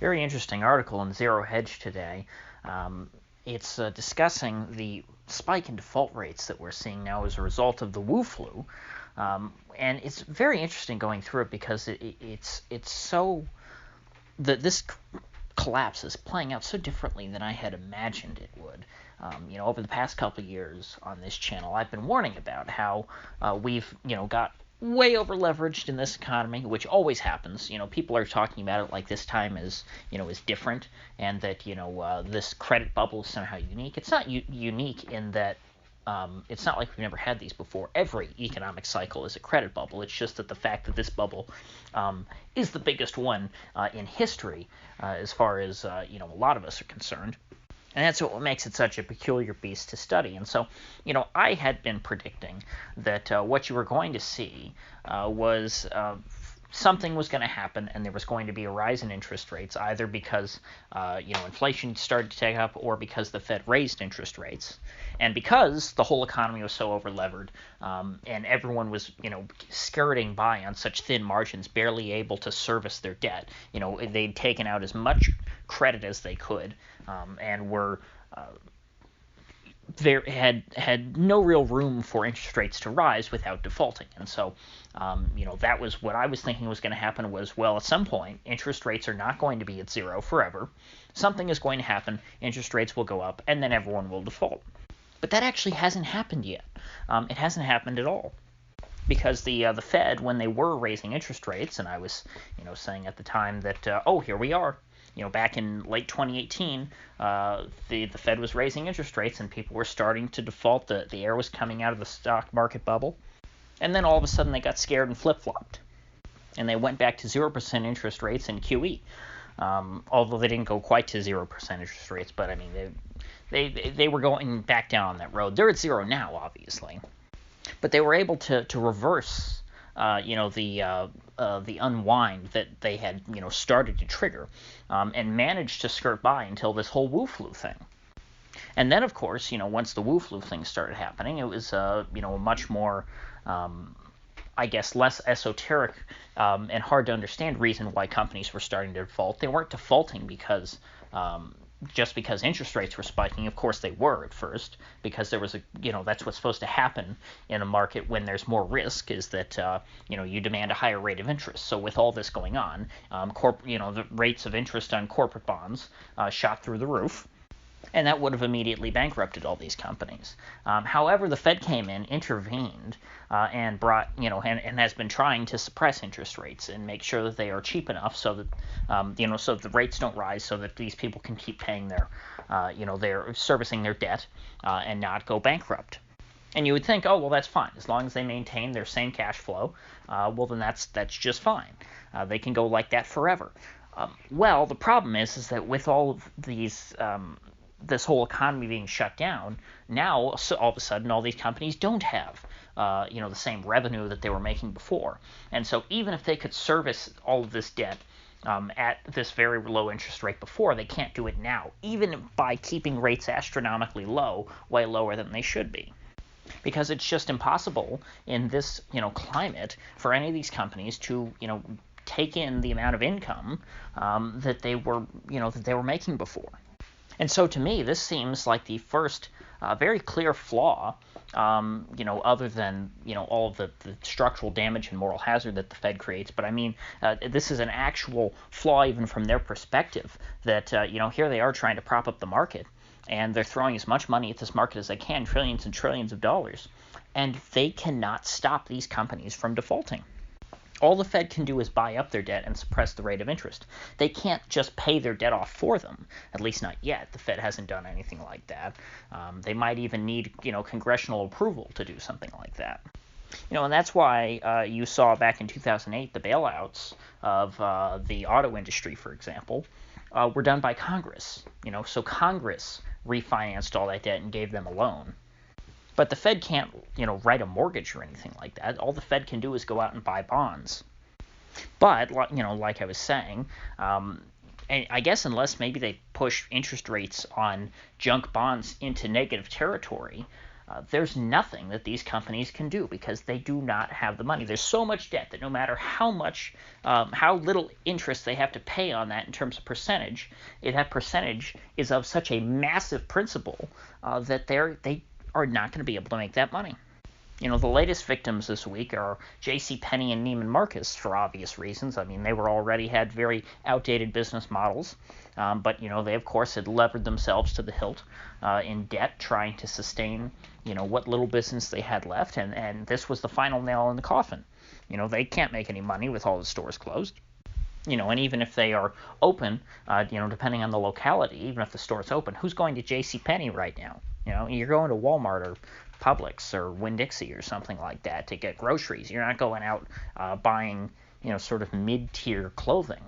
Very interesting article in Zero Hedge today. It's discussing the spike in default rates that we're seeing now as a result of the Wu flu, and it's very interesting going through it because it's so that this collapse is playing out so differently than I had imagined it would. Over the past couple of years on this channel, I've been warning about how we've got way over leveraged in this economy, which always happens. People are talking about it like this time is different, and that this credit bubble is somehow unique. It's not unique in that it's not like we've never had these before. Every economic cycle is a credit bubble. It's just that the fact that this bubble is the biggest one in history, as far as a lot of us are concerned. And that's what makes it such a peculiar beast to study. And so, I had been predicting that what you were going to see was something was going to happen, and there was going to be a rise in interest rates, either because inflation started to take up, or because the Fed raised interest rates, and because the whole economy was so overlevered, and everyone was skirting by on such thin margins, barely able to service their debt. They'd taken out as much credit as they could, and were there had no real room for interest rates to rise without defaulting. And so, that was what I was thinking was going to happen was, well, at some point, interest rates are not going to be at zero forever. Something is going to happen, interest rates will go up, and then everyone will default. But that actually hasn't happened yet. It hasn't happened at all. Because the Fed, when they were raising interest rates, and I was, saying at the time that, here we are. Back in late 2018, the Fed was raising interest rates, and people were starting to default. The air was coming out of the stock market bubble. And then all of a sudden they got scared and flip-flopped. And they went back to 0% interest rates in QE. Although they didn't go quite to 0% interest rates, but I mean, they were going back down that road. They're at zero now, obviously. But they were able to reverse the unwind that they had started to trigger, and managed to skirt by until this whole Wu flu thing. And then, of course, once the Wu flu thing started happening, it was a much more I guess less esoteric and hard to understand reason why companies were starting to default. They weren't defaulting because just because interest rates were spiking. Of course they were at first, because there was that's what's supposed to happen in a market when there's more risk, is that you demand a higher rate of interest. So with all this going on, the rates of interest on corporate bonds shot through the roof, and that would have immediately bankrupted all these companies. However, the Fed came in, intervened, and brought, and has been trying to suppress interest rates and make sure that they are cheap enough so that, so that the rates don't rise, so that these people can keep paying their, they're servicing their debt and not go bankrupt. And you would think, oh, well, that's fine. As long as they maintain their same cash flow, well, then that's just fine. They can go like that forever. Well, the problem is that with all of these this whole economy being shut down, now so all of a sudden all these companies don't have the same revenue that they were making before. And so even if they could service all of this debt at this very low interest rate before, they can't do it now, even by keeping rates astronomically low, way lower than they should be. Because it's just impossible in this climate for any of these companies to take in the amount of income that they were making before. And so to me, this seems like the first very clear flaw, other than, all of the structural damage and moral hazard that the Fed creates. But I mean, this is an actual flaw even from their perspective, that, here they are trying to prop up the market, and they're throwing as much money at this market as they can, trillions and trillions of dollars, and they cannot stop these companies from defaulting. All the Fed can do is buy up their debt and suppress the rate of interest. They can't just pay their debt off for them, at least not yet. The Fed hasn't done anything like that. They might even need, congressional approval to do something like that. And that's why you saw back in 2008 the bailouts of the auto industry, for example, were done by Congress. So Congress refinanced all that debt and gave them a loan. But the Fed can't, write a mortgage or anything like that. All the Fed can do is go out and buy bonds. But, like I was saying, and I guess unless maybe they push interest rates on junk bonds into negative territory, there's nothing that these companies can do because they do not have the money. There's so much debt that no matter how little interest they have to pay on that in terms of percentage, that percentage is of such a massive principle that they are not going to be able to make that money. The latest victims this week are J.C. Penney and Neiman Marcus for obvious reasons. I mean, they had very outdated business models, but they of course had levered themselves to the hilt in debt, trying to sustain what little business they had left, and this was the final nail in the coffin. They can't make any money with all the stores closed. And even if they are open, depending on the locality, even if the store's open, who's going to J.C. Penney right now? You're going to Walmart or Publix or Winn-Dixie or something like that to get groceries. You're not going out buying, sort of mid-tier clothing.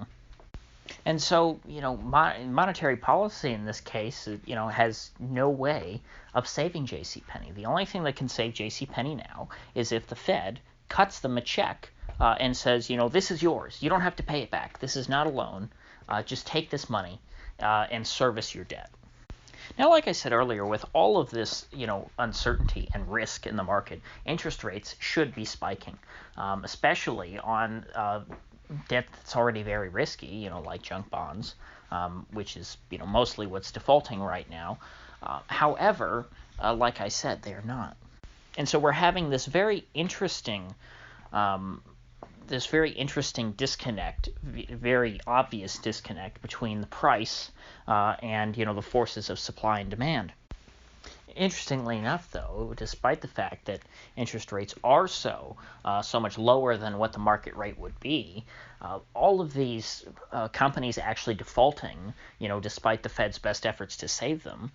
And so, monetary policy in this case, has no way of saving JCPenney. The only thing that can save JCPenney now is if the Fed cuts them a check and says, this is yours. You don't have to pay it back. This is not a loan. Just take this money and service your debt. Now, like I said earlier, with all of this, uncertainty and risk in the market, interest rates should be spiking, especially on debt that's already very risky, like junk bonds, which is, mostly what's defaulting right now. However, like I said, they're not. And so we're having this very interesting disconnect, very obvious disconnect between the price and the forces of supply and demand. Interestingly enough, though, despite the fact that interest rates are so much lower than what the market rate would be, all of these companies actually defaulting, despite the Fed's best efforts to save them,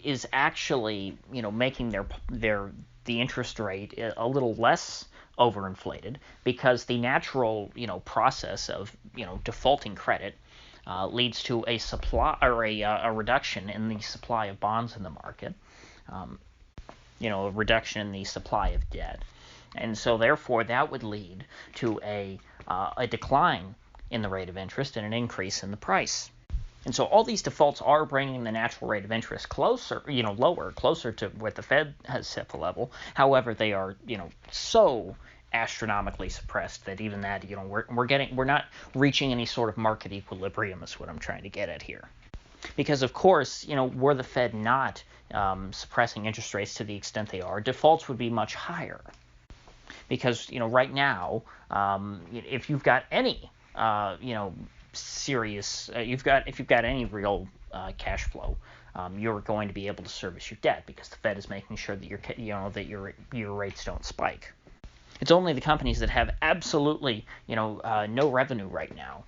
is actually making the interest rate a little less overinflated, because the natural process of defaulting credit leads to a supply or a reduction in the supply of bonds in the market, a reduction in the supply of debt, and so therefore that would lead to a decline in the rate of interest and an increase in the price. And so all these defaults are bringing the natural rate of interest closer, lower, closer to what the Fed has set the level. However, they are, so astronomically suppressed that even that, we're not reaching any sort of market equilibrium is what I'm trying to get at here. Because of course, were the Fed not suppressing interest rates to the extent they are, defaults would be much higher. Because, right now, if you've got any, serious, if you've got any real cash flow, you're going to be able to service your debt because the Fed is making sure that your rates don't spike. It's only the companies that have absolutely no revenue right now,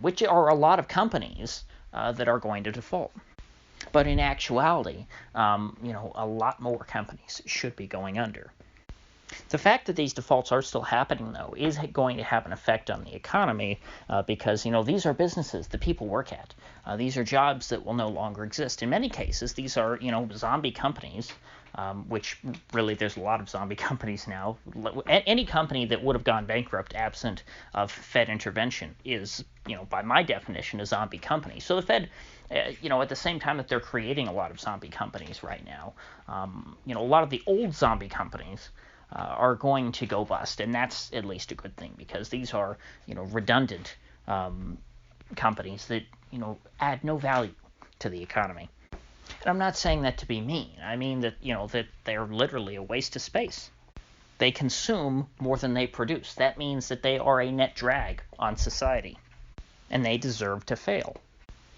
which are a lot of companies that are going to default. But in actuality, a lot more companies should be going under. The fact that these defaults are still happening, though, is going to have an effect on the economy because, these are businesses that people work at. These are jobs that will no longer exist. In many cases, these are, zombie companies, which really there's a lot of zombie companies now. Any company that would have gone bankrupt absent of Fed intervention is, by my definition, a zombie company. So the Fed, at the same time that they're creating a lot of zombie companies right now, a lot of the old zombie companies are going to go bust, and that's at least a good thing because these are, redundant companies that, add no value to the economy. And I'm not saying that to be mean. I mean that, that they're literally a waste of space. They consume more than they produce. That means that they are a net drag on society, and they deserve to fail.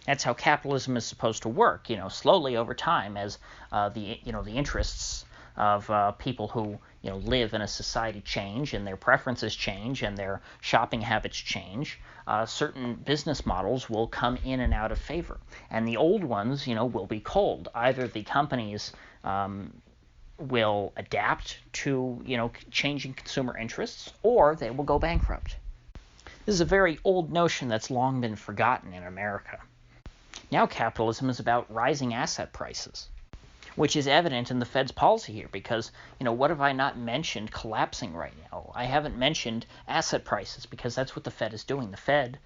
That's how capitalism is supposed to work, slowly over time as the interests of people who live in a society change and their preferences change and their shopping habits change. Certain business models will come in and out of favor, and the old ones will be cold. Either the companies will adapt to changing consumer interests, or they will go bankrupt. This is a very old notion that's long been forgotten in America. Now capitalism is about rising asset prices. which is evident in the Fed's policy here because, what have I not mentioned collapsing right now? I haven't mentioned asset prices because that's what the Fed is doing. The Fed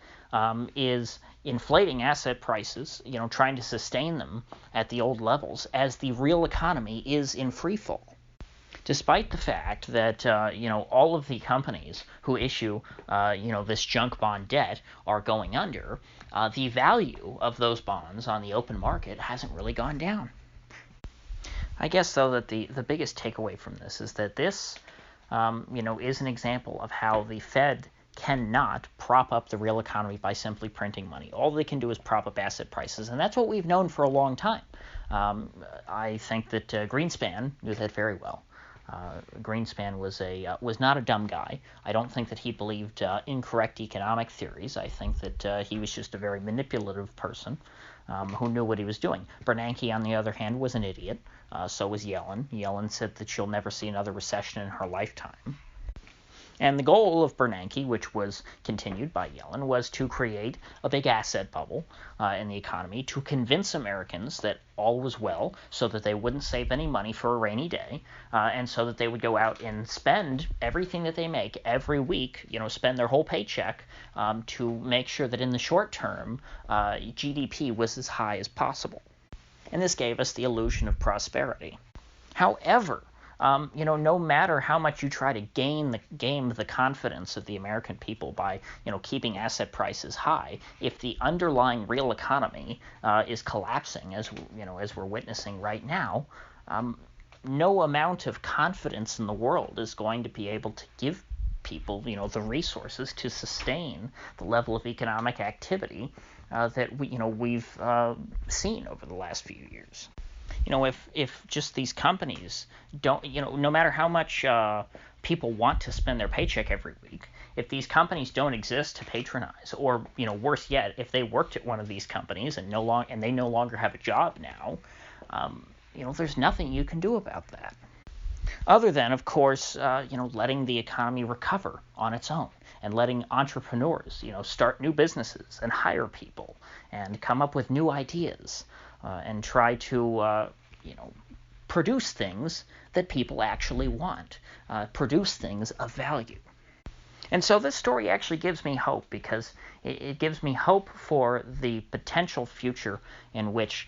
is inflating asset prices, trying to sustain them at the old levels as the real economy is in free fall. Despite the fact that, all of the companies who issue, this junk bond debt are going under, the value of those bonds on the open market hasn't really gone down. I guess, though, that the biggest takeaway from this is that this, is an example of how the Fed cannot prop up the real economy by simply printing money. All they can do is prop up asset prices, and that's what we've known for a long time. I think that Greenspan knew that very well. Greenspan was not a dumb guy. I don't think that he believed incorrect economic theories. I think that he was just a very manipulative person who knew what he was doing. Bernanke, on the other hand, was an idiot. So was Yellen. Yellen said that she'll never see another recession in her lifetime. And the goal of Bernanke, which was continued by Yellen, was to create a big asset bubble in the economy to convince Americans that all was well so that they wouldn't save any money for a rainy day and so that they would go out and spend everything that they make every week, spend their whole paycheck to make sure that in the short term GDP was as high as possible. And this gave us the illusion of prosperity. However, no matter how much you try to game the confidence of the American people by, keeping asset prices high, if the underlying real economy is collapsing, as we're witnessing right now, no amount of confidence in the world is going to be able to give people, the resources to sustain the level of economic activity that we've seen over the last few years. If just these companies don't, no matter how much people want to spend their paycheck every week, if these companies don't exist to patronize, or worse yet, if they worked at one of these companies and they no longer have a job now, there's nothing you can do about that. Other than, of course, letting the economy recover on its own and letting entrepreneurs, start new businesses and hire people and come up with new ideas and try to, produce things that people actually want, produce things of value. And so this story actually gives me hope because it gives me hope for the potential future in which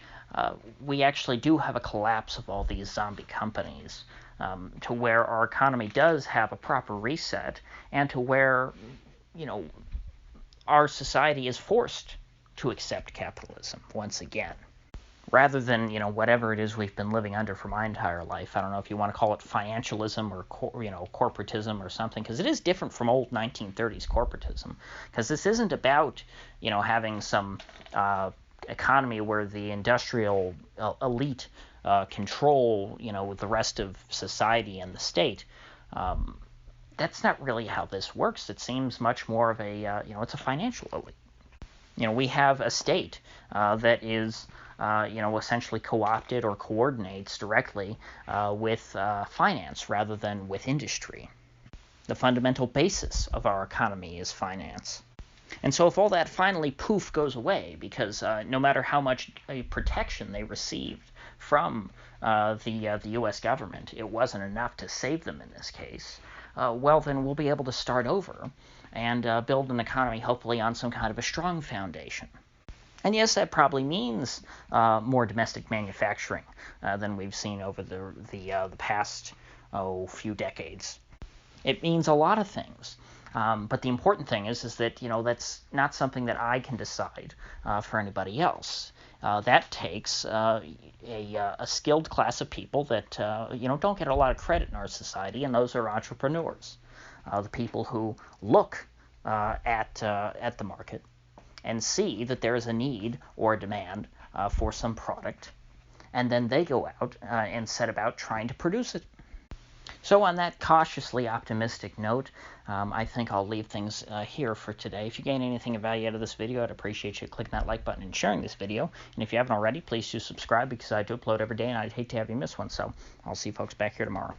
we actually do have a collapse of all these zombie companies to where our economy does have a proper reset and to where, our society is forced to accept capitalism once again. Rather than, whatever it is we've been living under for my entire life. I don't know if you want to call it financialism or, corporatism or something, because it is different from old 1930s corporatism. Because this isn't about, having some economy where the industrial elite control, the rest of society and the state. That's not really how this works. It seems much more of a, it's a financial elite. We have a state that is essentially co-opted or coordinates directly with finance rather than with industry. The fundamental basis of our economy is finance. And so if all that finally poof goes away, because no matter how much protection they received from the U.S. government, it wasn't enough to save them in this case, well, then we'll be able to start over and build an economy hopefully on some kind of a strong foundation. And yes, that probably means more domestic manufacturing than we've seen over the past few decades. It means a lot of things. But the important thing is that, that's not something that I can decide for anybody else. That takes a skilled class of people that, don't get a lot of credit in our society, and those are entrepreneurs. The people who look at the market and see that there is a need or a demand for some product, and then they go out and set about trying to produce it. So on that cautiously optimistic note, I think I'll leave things here for today. If you gain anything of value out of this video, I'd appreciate you clicking that like button and sharing this video. And if you haven't already, please do subscribe because I do upload every day and I'd hate to have you miss one. So I'll see you folks back here tomorrow.